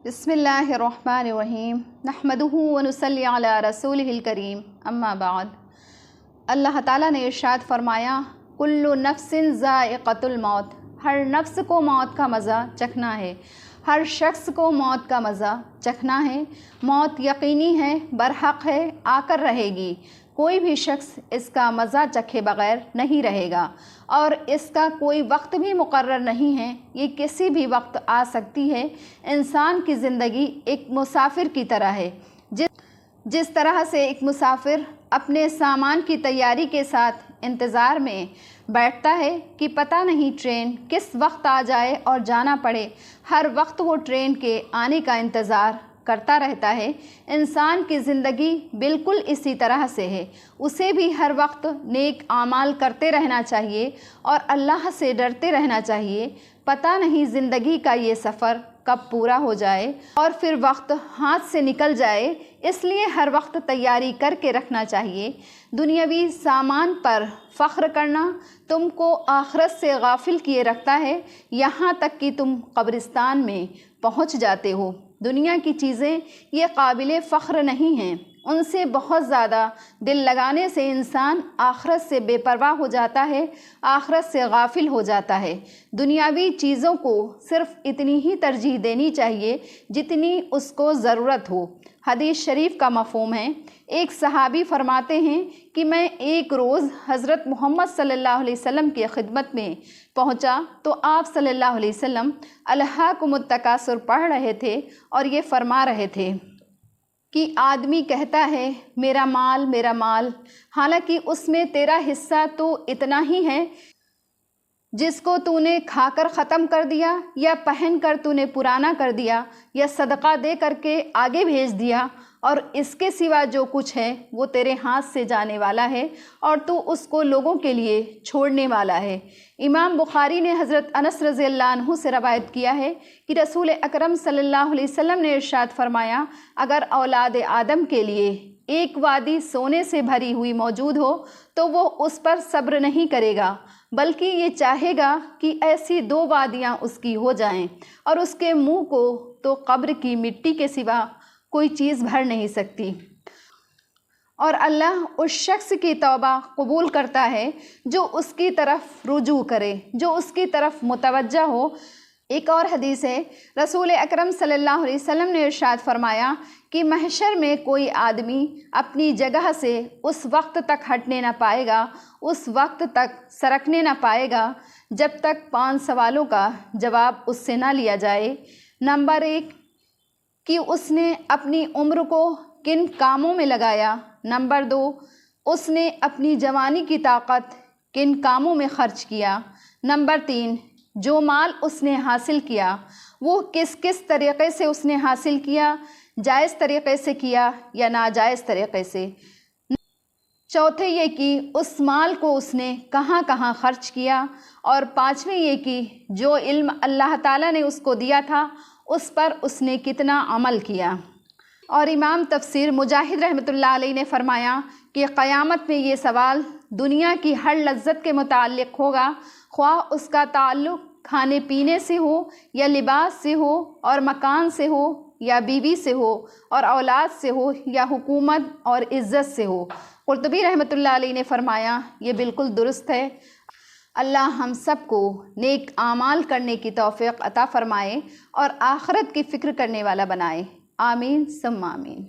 बिस्मिल्लाहिर्रहमानिर्रहीम नहमदुहु व नुसल्ली अला रसूलिहिल करीम अम्मा बाद। अल्लाह ताला ने इरशाद फरमाया, कुल्लु नफ्सिन ज़ाइक़तुल मौत, हर नफ्स को मौत का मज़ा चखना है, हर शख्स को मौत का मज़ा चखना है। मौत यकीनी है, बरहक़ है, आकर रहेगी। कोई भी शख्स इसका मज़ा चखे बग़ैर नहीं रहेगा और इसका कोई वक्त भी मुक़र्रर नहीं है, ये किसी भी वक्त आ सकती है। इंसान की ज़िंदगी एक मुसाफिर की तरह है। जिस तरह से एक मुसाफिर अपने सामान की तैयारी के साथ इंतज़ार में बैठता है कि पता नहीं ट्रेन किस वक्त आ जाए और जाना पड़े, हर वक्त वो ट्रेन के आने का इंतज़ार करता रहता है। इंसान की ज़िंदगी बिल्कुल इसी तरह से है। उसे भी हर वक्त नेक आमाल करते रहना चाहिए और अल्लाह से डरते रहना चाहिए। पता नहीं ज़िंदगी का ये सफ़र कब पूरा हो जाए और फिर वक्त हाथ से निकल जाए, इसलिए हर वक्त तैयारी करके रखना चाहिए। दुनियावी सामान पर फ़ख्र करना तुमको आखिरत से गाफिल किए रखता है, यहाँ तक कि तुम कब्रिस्तान में पहुँच जाते हो। दुनिया की चीज़ें ये काबिल फ़ख्र नहीं हैं, उनसे बहुत ज़्यादा दिल लगाने से इंसान आखिरत से बेपरवाह हो जाता है, आखिरत से गाफिल हो जाता है। दुनियावी चीज़ों को सिर्फ़ इतनी ही तरजीह देनी चाहिए जितनी उसको ज़रूरत हो। हदीस शरीफ का मफ़हूम है, एक सहाबी फरमाते हैं कि मैं एक रोज़ हज़रत मोहम्मद सल्लल्लाहु अलैहि वसल्लम की खिदमत में पहुंचा तो आप सल्लल्लाहु अलैहि वसल्लम अलहाकुमुत तकासुर पढ़ रहे थे और ये फरमा रहे थे कि आदमी कहता है मेरा माल, हालांकि उसमें तेरा हिस्सा तो इतना ही है जिसको तूने खाकर ख़त्म कर दिया या पहन कर तूने पुराना कर दिया या सदका दे करके आगे भेज दिया, और इसके सिवा जो कुछ है वो तेरे हाथ से जाने वाला है और तू उसको लोगों के लिए छोड़ने वाला है। इमाम बुखारी ने हज़रत अनस रज़ियल्लाहु अन्हु से रवायत किया है कि रसूल अकरम सल्लल्लाहु अलैहि वसल्लम ने इरशाद फरमाया, अगर औलाद आदम के लिए एक वादी सोने से भरी हुई मौजूद हो तो वो उस पर सब्र नहीं करेगा, बल्कि ये चाहेगा कि ऐसी दो वादियाँ उसकी हो जाएं और उसके मुंह को तो कब्र की मिट्टी के सिवा कोई चीज़ भर नहीं सकती। और अल्लाह उस शख्स की तौबा कबूल करता है जो उसकी तरफ रुजू करे, जो उसकी तरफ मुतवज्जा हो। एक और हदीस है, रसूल अकरम सल्लल्लाहु अलैहि वसल्लम ने इरशाद फरमाया कि महशर में कोई आदमी अपनी जगह से उस वक्त तक हटने ना पाएगा, उस वक्त तक सरकने ना पाएगा जब तक 5 सवालों का जवाब उससे ना लिया जाए। नंबर 1 कि उसने अपनी उम्र को किन कामों में लगाया। नंबर 2 उसने अपनी जवानी की ताकत किन कामों में खर्च किया। नंबर 3 जो माल उसने हासिल किया वो किस किस तरीक़े से उसने हासिल किया, जायज़ तरीक़े से किया या नाजायज़ तरीक़े से। चौथे ये कि उस माल को उसने कहाँ कहाँ ख़र्च किया। और 5वें ये कि जो इल्म अल्लाह ताला ने उसको दिया था उस पर उसने कितना अमल किया। और इमाम तफसीर मुजाहिद रहमतुल्लाह अलैह ने फरमाया कि क़यामत में ये सवाल दुनिया की हर लज्जत के मुताल्लिक़ होगा, ख्वाह उसका ताल्लुक़ खाने पीने से हो या लिबास से हो और मकान से हो या बीवी से हो और औलाद से हो या हुकूमत और इज़्ज़त से हो। कुर्तुबी रहमतुल्लाह अलैह ने फरमाया ये बिल्कुल दुरुस्त है। अल्लाह हम सबको नेक आमाल करने की तौफ़ीक़ अता फ़रमाए और आखिरत की फ़िक्र करने वाला बनाए। आमीन सम्मा आमीन।